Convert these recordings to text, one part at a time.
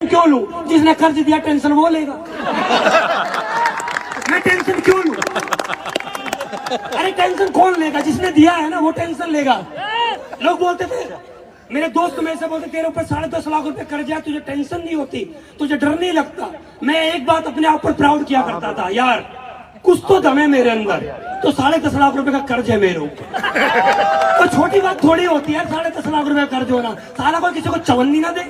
क्यों लूं? जिसने कर्ज दिया टेंशन वो लेगा। मैं टेंशन क्यों लूं? अरे टेंशन कौन लेगा? जिसने दिया है ना वो टेंशन लेगा। लोग बोलते थे, मेरे दोस्त में से बोलते, तेरे ऊपर 10.5 लाख रुपए कर्ज है, तुझे टेंशन नहीं होती, तुझे डर नहीं लगता। मैं एक बात अपने आप पर प्राउड किया करता था, यार कुछ तो दम है मेरे अंदर, तो 10.5 लाख रुपए का कर्ज है मेरे ऊपर। तो छोटी बात थोड़ी होती है 10.5 लाख रुपए का कर्ज होना। साला कोई किसी को चवन्नी ना दे,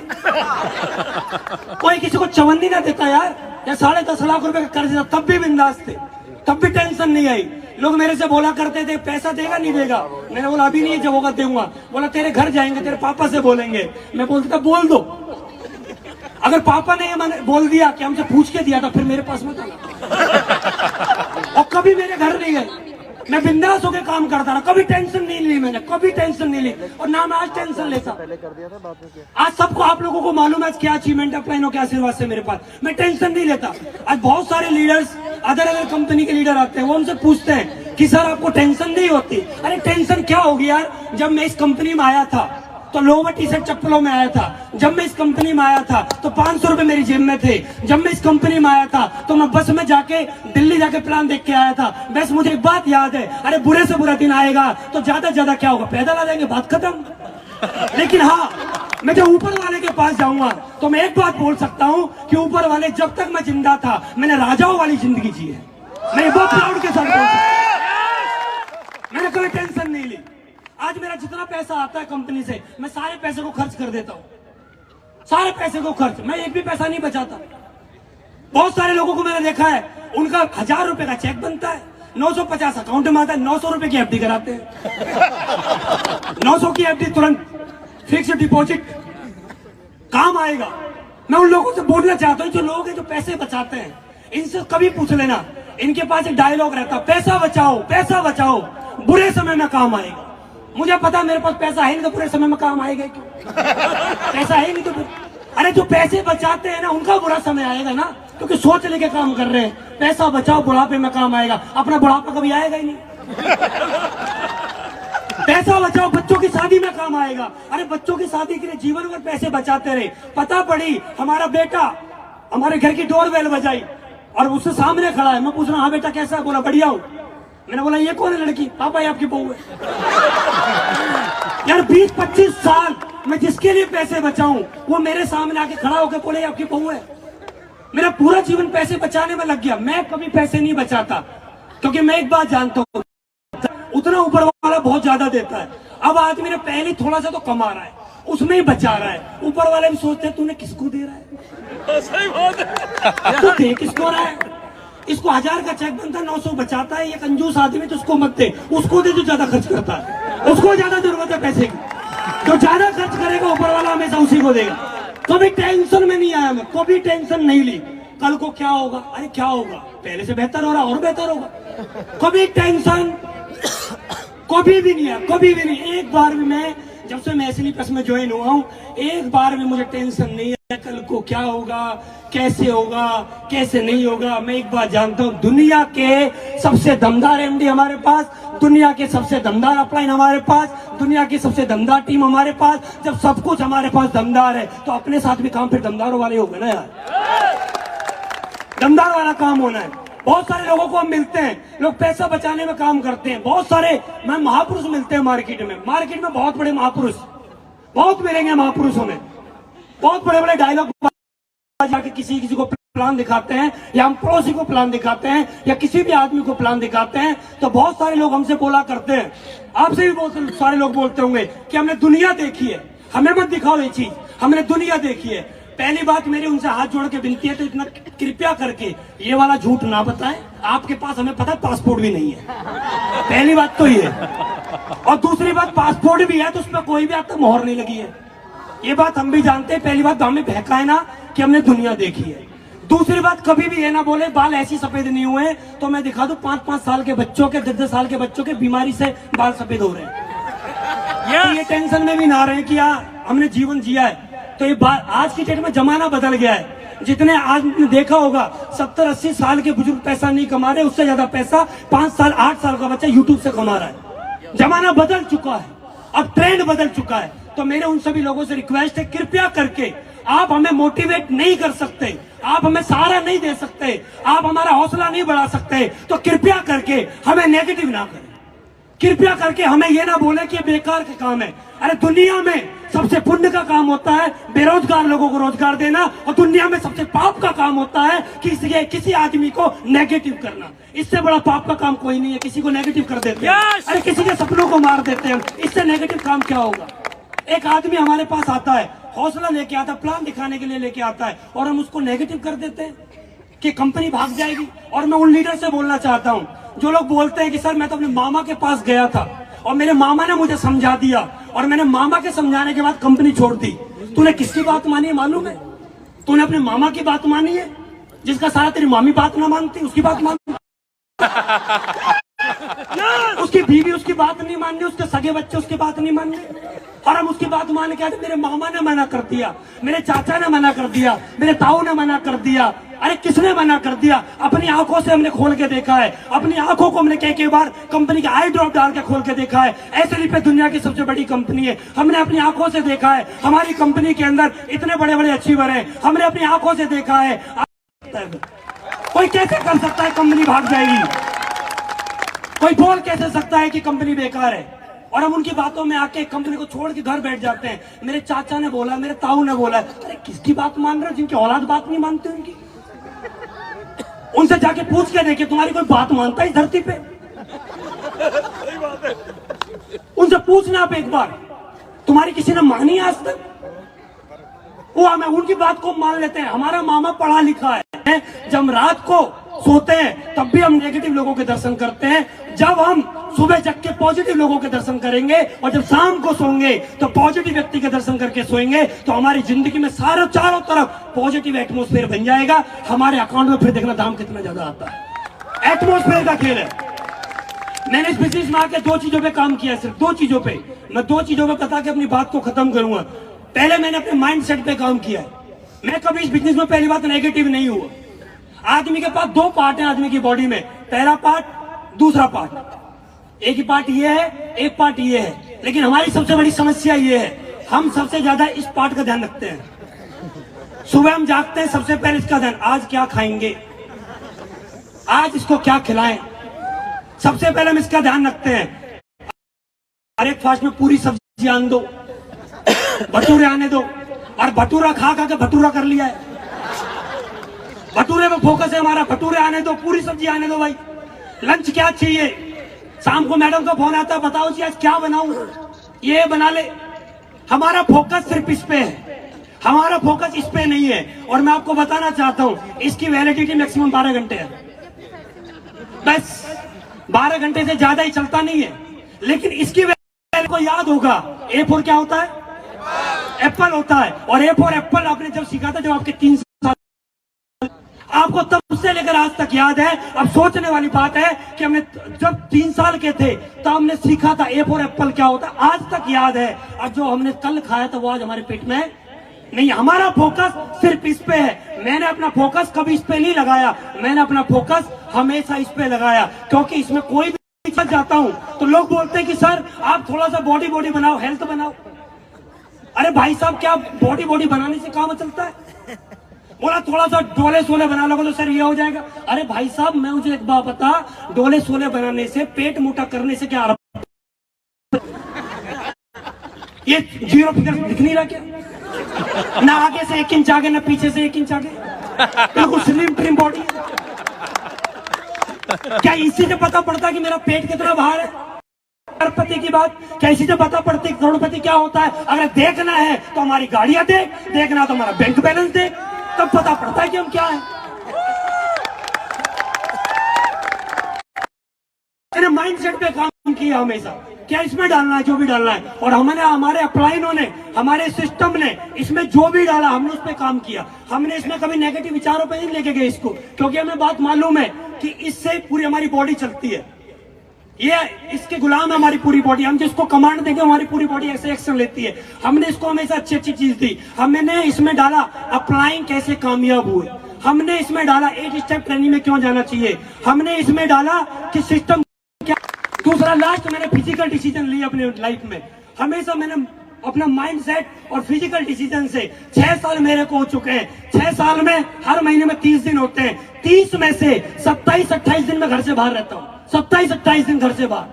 कोई किसी को चवन्नी ना देता यार। या 10.5 लाख रुपए का कर्ज था तब भी बिंदास थे, तब भी टेंशन नहीं आई। लोग मेरे से बोला करते थे, पैसा देगा नहीं देगा? मैंने बोला अभी नहीं, जब होगा दूंगा। बोला तेरे घर जाएंगे, तेरे पापा से बोलेंगे। मैं बोलता था बोल दो, अगर पापा ने मैंने बोल दिया कि हमसे पूछ के दिया था, फिर मेरे पास मत आना। और कभी मेरे घर नहीं गए, मैं बिंदास होकर काम करता रहा, कभी टेंशन नहीं ली मैंने, कभी टेंशन नहीं ली। और ना मैं आज टेंशन लेता। आज सबको, आप लोगों को मालूम है क्या अचीवमेंट है अपना के आशीर्वाद से मेरे पास। मैं टेंशन नहीं लेता। आज बहुत सारे लीडर्स अदर कंपनी के लीडर आते हैं, वो हमसे पूछते हैं कि सर आपको टेंशन नहीं होती? अरे टेंशन क्या होगी यार, जब मैं इस कंपनी में आया था तो लोवर टी शर्ट चप्पलों में आया था। जब मैं इस कंपनी में आया था तो 500 रुपए मेरी जेब में थे। जब मैं इस कंपनी में आया था तो मैं बस में जाके दिल्ली जाके प्लान देख के आया था। बस मुझे एक बात याद है, अरे बुरे से बुरा दिन आएगा तो ज्यादा ज्यादा क्या होगा, पैदल आ जाएंगे, बात खत्म। लेकिन हाँ, मैं जब ऊपर वाले के पास जाऊंगा तो मैं एक बात बोल सकता हूँ कि ऊपर वाले, जब तक मैं जिंदा था मैंने राजाओं वाली जिंदगी जी है। मैं बहुत प्राउड के साथ बोल सकता हूं, मैंने कोई टेंशन नहीं ली। आज मेरा जितना पैसा आता है कंपनी से, मैं सारे पैसे को खर्च कर देता हूँ, सारे पैसे को खर्च, मैं एक भी पैसा नहीं बचाता। बहुत सारे लोगों को मैंने देखा है, उनका 1000 रुपए का चेक बनता है, 950 अकाउंट में आता है, 900 रुपए की एफडी कराते हैं। 900 की एफडी तुरंत फिक्स डिपॉजिट काम आएगा। मैं उन लोगों से बोलना चाहता हूँ जो लोग हैं जो पैसे बचाते हैं, इनसे कभी पूछ लेना, इनके पास एक डायलॉग रहता, पैसा बचाओ, पैसा बचाओ, बुरे समय में काम आएगा। मुझे पता मेरे पास पैसा है नहीं तो बुरे समय में काम आएगा क्यों? पैसा है नहीं तो अरे जो पैसे बचाते हैं ना उनका बुरा समय आएगा ना, क्योंकि सोच लेके काम कर रहे हैं। पैसा बचाओ, बुढ़ापे में काम आएगा, अपना बुढ़ापा कभी आएगा ही नहीं। पैसा बचाओ, बच्चों की शादी में काम आएगा। अरे बच्चों की शादी के लिए जीवन भर पैसे बचाते रहे। पता पड़ी हमारा बेटा हमारे घर की डोरबेल बजाई और उससे सामने खड़ा है, मैं पूछ रहा हाँ बेटा कैसा है? बोला बढ़िया हूं। मैंने बोला ये कौन है लड़की? पापा ये आपकी बहू है। यार 20-25 साल मैं जिसके लिए पैसे बचाऊं वो मेरे सामने आके खड़ा होकर बोले आपकी बहू है। मेरा पूरा जीवन पैसे बचाने में लग गया। मैं कभी पैसे नहीं बचाता क्योंकि मैं एक बात जानता हूं, उतना ऊपर वाला बहुत ज्यादा देता है। अब आदमी ने पहले थोड़ा सा तो कमा रहा है, उसमें ही बचा रहा है। ऊपर वाले भी सोचते हैं तूने किसको दे रहा है, सही बात है, तू दे किसको रहा है? इसको 1000 का चेक बनता है, 900 बचाता है। ये कंजूस आदमी तो उसको मत दे, उसको दे जो ज्यादा खर्च करता है, उसको ज्यादा जरूरत है पैसे की। जो ज्यादा खर्च करेगा ऊपर वाला हमेशा उसी को देगा। कभी टेंशन में नहीं आया मैं, कभी टेंशन नहीं ली कल को क्या होगा। अरे क्या होगा, पहले से बेहतर हो रहा और बेहतर होगा। कभी टेंशन कभी भी नहीं है, कभी भी नहीं। एक बार भी मैं जब से मैं एसएलई प्लस में ज्वाइन हुआ हूँ, एक बार भी मुझे टेंशन नहीं है कल को क्या होगा, कैसे होगा, कैसे नहीं होगा। मैं एक बात जानता हूँ, दुनिया के सबसे दमदार एमडी हमारे पास, दुनिया के सबसे दमदार अपलाइन हमारे पास, दुनिया की सबसे दमदार टीम हमारे पास। जब सब कुछ हमारे पास दमदार है तो अपने साथ भी काम फिर दमदारों वाले होंगे ना यार, दमदार वाला काम होना है। बहुत सारे लोगों को हम मिलते हैं, लोग पैसा बचाने में काम करते हैं। बहुत सारे मैं महापुरुष मिलते हैं मार्केट में बहुत बड़े महापुरुष बहुत मिलेंगे महापुरुषों में। बहुत बड़े बड़े डायलॉग जाके किसी को प्लान दिखाते हैं, या हम पड़ोसी को प्लान दिखाते हैं, या किसी भी आदमी को प्लान दिखाते हैं, तो बहुत सारे लोग हमसे बोला करते हैं, आपसे भी बहुत सारे लोग बोलते होंगे कि हमने दुनिया देखी है, हमें मत दिखाओ ये चीज, हमने दुनिया देखी है। पहली बात मेरी उनसे हाथ जोड़ के विनती है, तो इतना कृपया करके ये वाला झूठ ना बताएं। आपके पास हमें पता है पासपोर्ट भी नहीं है, पहली बात तो ये। और दूसरी बात, पासपोर्ट भी है तो उसमें कोई भी आज तक मोहर नहीं लगी है, ये बात हम भी जानते हैं। पहली बात, हमें बहकाए ना कि हमने दुनिया देखी है। दूसरी बात, कभी भी ये ना बोले बाल ऐसी सफेद नहीं हुए तो मैं दिखा दूं 5-5 साल के बच्चों के, 10-10 साल के बच्चों के बीमारी से बाल सफेद हो रहे हैं। तो ये टेंशन में भी ना रहे कि यार हमने जीवन जिया है। तो ये बात, आज की डेट में जमाना बदल गया है। जितने आज ने देखा होगा 70-80 साल के बुजुर्ग पैसा नहीं कमा रहे, उससे ज्यादा पैसा 5 साल 8 साल का बच्चा यूट्यूब से कमा रहा है। जमाना बदल चुका है, अब ट्रेंड बदल चुका है। तो मेरे उन सभी लोगों से रिक्वेस्ट है, कृपया करके आप हमें मोटिवेट नहीं कर सकते, आप हमें सहारा नहीं दे सकते, आप हमारा हौसला नहीं बढ़ा सकते, तो कृपया करके हमें नेगेटिव ना करें। कृपया करके हमें यह ना बोले कि ये बेकार का काम है। अरे दुनिया में सबसे पुण्य का काम होता है बेरोजगार लोगों को रोजगार देना, और दुनिया में सबसे पाप का काम होता है किसी आदमी को नेगेटिव करना। इससे बड़ा पाप का काम कोई नहीं है। किसी को नेगेटिव कर देते हैं, अरे किसी के सपनों को मार देते हैं, इससे नेगेटिव काम क्या होगा। एक आदमी हमारे पास आता है, हौसला लेके आता, प्लान दिखाने के लिए लेके आता है, और हम उसको नेगेटिव कर देते हैं कि कंपनी भाग जाएगी। और मैं उन लीडर से बोलना चाहता हूं जो लोग बोलते हैं कि सर मैं तो अपने मामा के पास गया था और मेरे मामा ने मुझे समझा दिया और मैंने मामा के समझाने के बाद कंपनी छोड़ दी। तूने किसकी बात मानी है मालूम है? तूने अपने मामा की बात मानी है, जिसका सारा तेरी मामी बात ना मानती, उसकी बात मानती। उसकी बीवी उसकी बात नहीं माननी, उसके सगे बच्चे उसकी बात नहीं मानने, और हम उसकी बात मान के आते मेरे मामा ने मना कर दिया, मेरे चाचा ने मना कर दिया, मेरे ताऊ ने मना कर दिया। अरे किसने मना कर दिया? अपनी आंखों से हमने खोल के देखा है, अपनी आंखों को हमने कई बार कंपनी के आई ड्रॉप डाल के खोल के देखा है। एसएलई पे दुनिया की सबसे बड़ी कंपनी है, हमने अपनी आंखों से देखा है। हमारी कंपनी के अंदर इतने बड़े बड़े अचीवर हैं, हमने अपनी आंखों से देखा है। कोई कैसे कर सकता है कंपनी भाग जाएगी? कोई बोल कैसे सकता है कि कंपनी बेकार है? और हम उनकी बातों में आके कंपनी को छोड़ के घर बैठ जाते हैं। मेरे चाचा ने बोला, मेरे ताऊ ने बोला। अरे किसकी बात मान रहे हो? जिनकी औलाद बात नहीं मानती उनकी, उनसे जाके पूछ के देखिए तुम्हारी कोई बात मानता है इस धरती पे? उनसे पूछना आप एक बार, तुम्हारी किसी ने मानी आज तक? वो हमें उनकी बात को मान लेते हैं। हमारा मामा पढ़ा लिखा है, जब हम रात को सोते हैं तब भी हम नेगेटिव लोगों के दर्शन करते हैं। जब हम सुबह जग के पॉजिटिव लोगों के दर्शन करेंगे और जब शाम को सोएंगे तो पॉजिटिव व्यक्ति के दर्शन करके सोएंगे, तो हमारी जिंदगी में चारों तरफ पॉजिटिव एटमॉस्फेयर बन जाएगा। हमारे अकाउंट में फिर देखना दाम कितना ज्यादा आता है। एटमॉस्फेयर का खेल है। मैंने इस बिजनेस में आके 2 चीजों पे काम किया है, सिर्फ 2 चीजों पे। मैं 2 चीजों पे बता के अपनी बात को खत्म करूंगा। पहले मैंने अपने माइंड सेट पे काम किया है। मैं कभी इस बिजनेस में पहली बात नेगेटिव नहीं हुआ। आदमी के पास 2 पार्ट है आदमी की बॉडी में, पहला पार्ट, दूसरा पार्ट। एक ही पार्ट ये है, एक पार्ट ये है। लेकिन हमारी सबसे बड़ी समस्या ये है, हम सबसे ज्यादा इस पार्ट का ध्यान रखते हैं। सुबह हम जागते हैं, सबसे पहले इसका ध्यान, आज क्या खाएंगे, आज इसको क्या खिलाएं, सबसे पहले हम इसका ध्यान रखते हैं। ब्रेकफास्ट में पूरी सब्जी आने दो, भटूरे आने दो, और भटूरा खा के भटूरा कर लिया है। भटूरे में फोकस है हमारा, भटूरे आने दो, पूरी सब्जी आने दो भाई। लंच क्या चाहिए? शाम को मैडम का फोन आता है, बताओ जी आज क्या बनाऊं, ये बना ले। हमारा फोकस सिर्फ इस पे है, हमारा फोकस इस पे नहीं है। और मैं आपको बताना चाहता हूं, इसकी वैलिडिटी मैक्सिमम 12 घंटे है, बस 12 घंटे से ज्यादा ही चलता नहीं है। लेकिन इसकी वैलिडिटी को याद होगा, ए फॉर क्या होता है? एप्पल होता है। और ए फॉर एप्पल आपने जब सीखा था, जब आपके 3 साल, आपको तब से लेकर आज तक याद है। अब सोचने वाली बात है कि हमने जब 3 साल के थे तो हमने सीखा था ए फॉर एप्पल क्या होता है, आज तक याद है। और जो हमने कल खाया था वो आज हमारे पेट में नहीं। हमारा फोकस सिर्फ इस पे है। मैंने अपना फोकस कभी इस पे नहीं लगाया, मैंने अपना फोकस हमेशा इस पे लगाया, क्योंकि इसमें कोई भी फंस जाता हूं तो लोग बोलते हैं कि सर आप थोड़ा सा बॉडी बनाओ, हेल्थ बनाओ। अरे भाई साहब, क्या बॉडी बनाने से काम चलता है? बोला थोड़ा सा डोले सोले बना लोगे तो सर ये हो जाएगा। अरे भाई साहब, मैं मुझे एक बात बता, डोले सोले बनाने से, पेट मोटा करने से क्या ये 0 फिगर दिख नहीं रहा क्या? ना आगे से 1 इंच आगे, ना पीछे से 1 इंच आगे, बिल्कुल स्लिम ट्रिम बॉडी है। क्या इसी से पता पड़ता कि मेरा पेट कितना बाहर है? करोड़पति की बात क्या इसी से पता पड़ती? करोड़पति क्या होता है? अगर देखना है तो हमारी गाड़ियां देख, देखना तो हमारा बैंक बैलेंस देख, तब पता पड़ता है कि हम क्या है। मैंने माइंडसेट पे काम किया हमेशा, क्या इसमें डालना है, जो भी डालना है। और हमने, हमारे अपलाइनों ने, हमारे सिस्टम ने इसमें जो भी डाला हमने उस पर काम किया। हमने इसमें कभी नेगेटिव विचारों पे नहीं लेके गए इसको, क्योंकि हमें बात मालूम है कि इससे पूरी हमारी बॉडी चलती है। ये इसके गुलाम है हमारी पूरी बॉडी। हम जिसको कमांड देंगे हमारी पूरी बॉडी ऐसे एक्शन लेती है। हमने इसको हमेशा अच्छी चीज दी। हमने इसमें डाला अप्लाइंग कैसे कामयाब हुए, हमने इसमें डाला 8 स्टेप ट्रेनिंग में क्यों जाना चाहिए, हमने इसमें डाला कि सिस्टम क्या। दूसरा लास्ट, मैंने फिजिकल डिसीजन लिए अपने लाइफ में। हमेशा मैंने अपना माइंड सेट और फिजिकल डिसीजन से 6 साल मेरे को हो चुके हैं। 6 साल में हर महीने में 30 दिन होते हैं। 30 में से 27-28 दिन में घर से बाहर रहता हूँ। 27-28 दिन घर से बाहर।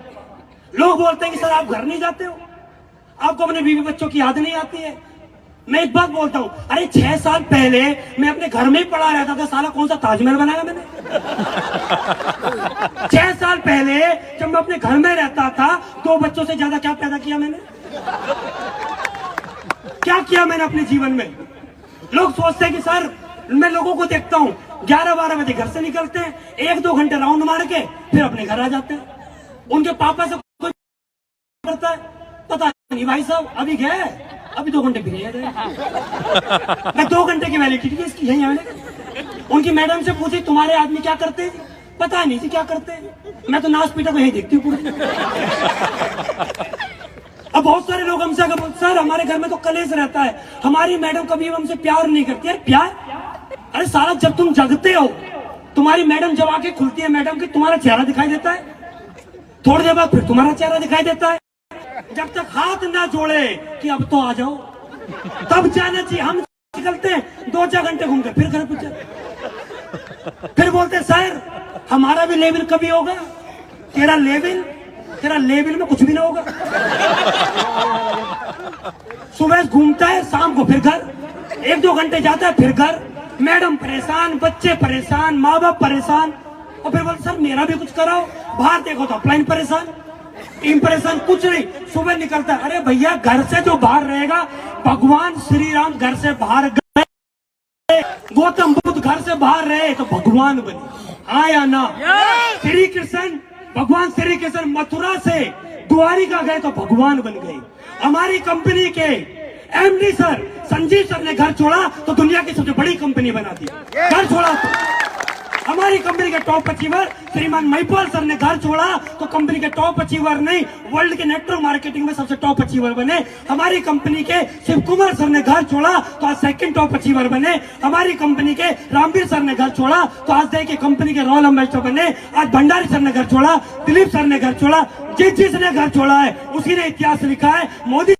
लोग बोलते हैं कि सर आप घर नहीं जाते हो, आपको अपने बीवी बच्चों की याद नहीं आती है। मैं एक बात बोलता हूँ, अरे 6 साल पहले मैं अपने घर में ही पड़ा रहता था, साला कौन सा ताजमहल बनाया मैंने? 6 साल पहले जब मैं अपने घर में रहता था 2 बच्चों से ज्यादा क्या पैदा किया मैंने? क्या किया मैंने अपने जीवन में? लोग सोचते हैं कि सर, मैं लोगों को देखता हूँ 11-12 बजे घर से निकलते हैं, 1-2 घंटे राउंड मार के फिर अपने घर आ जाते हैं। उनके पापा से कोई करता है, पता नहीं भाई साहब अभी गए, अभी 2 घंटे फिर मैं 2 घंटे की वैलिडिटी इसकी यही है। उनकी मैडम से पूछी तुम्हारे आदमी क्या करते हैं? पता नहीं जी क्या करते हैं, मैं तो नाच पीटा को यही देखती हूँ पूरी। अब बहुत सारे लोग हमसे अगर सर हमारे घर में तो कलेश रहता है, हमारी मैडम कभी हमसे प्यार नहीं करती। यार प्यार, अरे साला जब तुम जगते हो तुम्हारी मैडम जब आके खुलती है मैडम की, तुम्हारा चेहरा दिखाई देता है, थोड़ी देर बाद फिर तुम्हारा चेहरा दिखाई देता है। जब तक हाथ ना जोड़े कि अब तो आ जाओ, तब जाना चाहिए। हम निकलते हैं 2-4 घंटे घूमते फिर घर पूछे, फिर बोलते सर हमारा भी लेवल कभी होगा? तेरा लेवल में कुछ भी ना होगा। सुबह घूमता है, शाम को फिर घर, 1-2 घंटे जाता है फिर घर। मैडम परेशान, बच्चे परेशान, माँ बाप परेशान, और फिर बोलते सर मेरा भी कुछ कराओ। बाहर देखो तो अपलाइन परेशान, इंप्रेशन कुछ नहीं। सुबह निकलता है, अरे भैया घर से जो बाहर रहेगा, भगवान श्री राम घर से बाहर गए, गौतम बुद्ध घर से बाहर रहे तो भगवान बने, हाँ या ना? श्री कृष्ण, भगवान श्री कृष्ण मथुरा से द्वारिका गए तो भगवान बन गए। हमारी कंपनी के एमडी सर संजीव सर ने घर छोड़ा तो दुनिया की सबसे बड़ी कंपनी बना दी। घर छोड़ा तो हमारी कंपनी के टॉप अचीवर श्रीमान महिपाल सर ने घर छोड़ा तो कंपनी के टॉप अचीवर नहीं, वर्ल्ड के नेटवर्क मार्केटिंग में सबसे टॉप अचीवर बने। हमारी कंपनी के शिव कुमार सर ने घर छोड़ा तो आज सेकंड टॉप अचीवर बने। हमारी कंपनी के रामवीर सर ने घर छोड़ा तो आज देखिए कंपनी के रॉयल एम्बेसडर बने। आज भंडारी सर ने घर छोड़ा, दिलीप सर ने घर छोड़ा, जिसने घर छोड़ा है उसी ने इतिहास लिखा है। मोदी